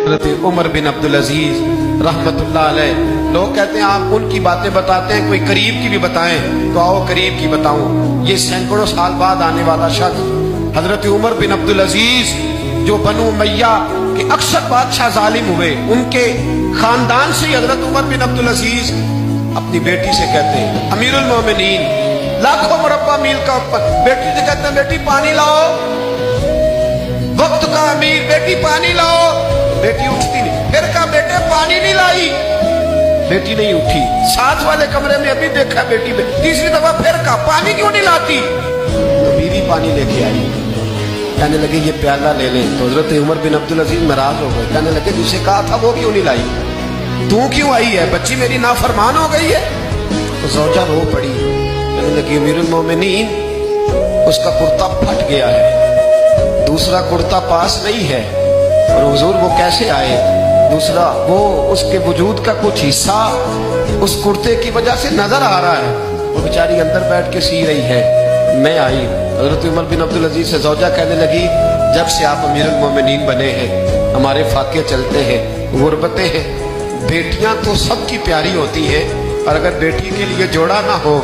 हज़रत उमर बिन अब्दुल अजीज रहमतुल्लाह अलैह। लोग कहते हैं आप उनकी बातें बताते हैं, कोई करीब की भी बताएं, तो आओ करीब की बताऊं। ये सैकड़ों साल बाद आने वाला शख्स हजरत उमर बिन अब्दुल अजीज, जो बनु उमैया के अक्सर बादशाह जालिम हुए, उनके खानदान से हजरत उमर बिन अब्दुल अजीज अपनी बेटी से कहते हैं अमीरुल मोमिनीन, लाखों मुरब्बा मील का बेटी से कहते हैं बेटी पानी लाओ, वक्त का अमीर बेटी पानी लाओ। बेटी उठती नहीं, फिर कहा बेटे पानी नहीं लाई, बेटी नहीं उठी। साथ वाले कमरे में अभी देखा बेटी में, तीसरी दफा फिर कहा पानी क्यों नहीं लाती, तो बीवी पानी लेके आई। कहने लगे ये प्याला ले ले, तो हजरत उमर बिन अब्दुल अजीज नाराज हो गए। कहने लगे जिसे कहा था वो क्यों नहीं लाई, तू क्यों आई है, बच्ची मेरी नाफरमान हो गई है। तो ज़ौजा रो पड़ी, कहने लगी अमीरुल मोमिनीन उसका कुर्ता फट गया है, दूसरा कुर्ता पास नहीं है, और हुजूर वो कैसे आए, दूसरा वो उसके वजूद का कुछ हिस्सा उस कुर्ते की वजह से नजर आ रहा है, वो बेचारी अंदर बैठ के सी रही है, मैं आई। हजरत उमर बिन अब्दुल अजीज से ज़ौजा कहने लगी जब से आप अमीरुल मोमिनीन बने हैं हमारे फाके चलते हैं, गुर्बतें हैं, बेटियां तो सबकी प्यारी होती हैं, और अगर बेटी के लिए जोड़ा ना हो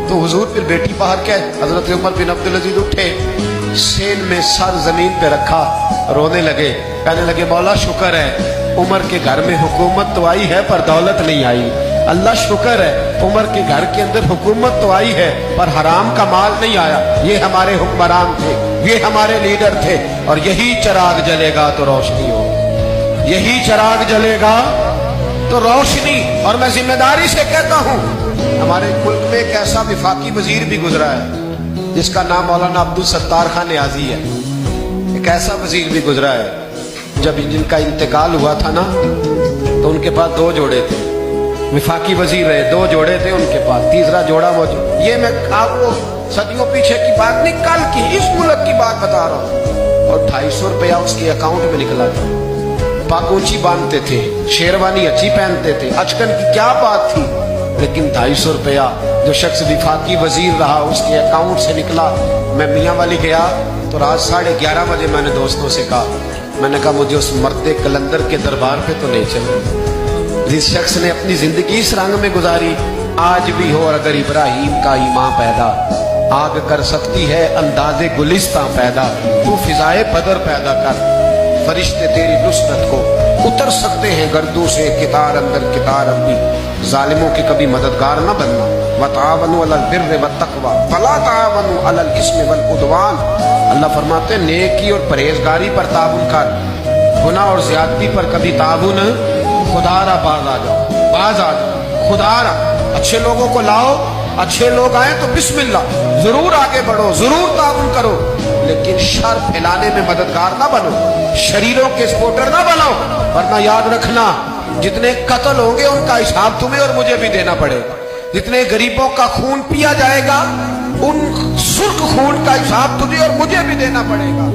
तो हुजूर फिर बेटी बाहर क्या है। हजरत उमर बिन अब्दुल अजीज उठे, सेन में सर जमीन पे रखा, रोने लगे, कहने लगे मौला शुक्र है उमर के घर में हुकूमत तो आई है पर दौलत नहीं आई, अल्लाह शुक्र है उमर के घर के अंदर हुकूमत तो आई है पर हराम का माल नहीं आया। ये हमारे हुक्मरान थे, ये हमारे लीडर थे, और यही चिराग जलेगा तो रोशनी हो, यही चिराग जलेगा तो रोशनी। और मैं जिम्मेदारी से कहता हूँ हमारे मुल्क में एक ऐसा विफाकी वजीर भी गुजरा है जिसका नाम मौलाना अब्दुल सत्तार खान न्याजी है। एक ऐसा वजीर भी गुजरा है जब जिनका इंतकाल हुआ था ना तो उनके पास दो जोड़े थे, विफाकी वजीर रहे, दो जोड़े थे उनके पास, तीसरा जोड़ा मौजूद। ये मैं आपको सदियों पीछे की बात नहीं, कल की इस मुल्क की बात बता रहा हूँ। और 250 रुपया उसके अकाउंट में निकला था, पाकूची बांधते थे, शेरवानी अच्छी पहनते थे, अचकन की क्या बात थी, लेकिन 250 रुपया जो शख्स विफाकी वजीर रहा उसके अकाउंट से निकला। मैं मियाँ वाली गया तो रात 11:30 बजे मैंने दोस्तों से कहा, मैंने कहा मुझे उस मर्दे कलंदर के दरबार पे तो ले चलो जिस शख्स ने अपनी जिंदगी इस रंग में गुजारी। आज भी हो अगर इब्राहिम का ईमान पैदा, आग कर सकती है अंदाजे गुलिस्तां पैदा, तू फिजाए बदर पैदा कर, फरिश्ते तेरी नुसरत को उतर सकते हैं गर्दों से, कितार अंदर कितार अम्बी, जालिमों के कभी मददगार न बनना। वतावनु अलल बिर्रि वत्तक़वा वला तावनु अलल इस्मि वल उद्वान। अल्लाह फरमाते हैं नेकी और परहेजगारी पर ताउन कर, गुनाह और ज्यादती पर कभी ताउन। खुदारा बाज आ जाओ, बाज आ जाओ, खुदारा अच्छे लोगों को लाओ, अच्छे लोग आए तो बिस्मिल्लाह, जरूर आगे बढ़ो, जरूर ताउन करो, लेकिन शर फैलाने में मददगार ना बनो, शरीरों के सपोर्टर ना बनो, वरना याद रखना जितने कत्ल होंगे उनका हिसाब तुम्हें और मुझे भी देना पड़ेगा। जितने गरीबों का खून पिया जाएगा उन सुर्ख खून का हिसाब तुझे और मुझे भी देना पड़ेगा।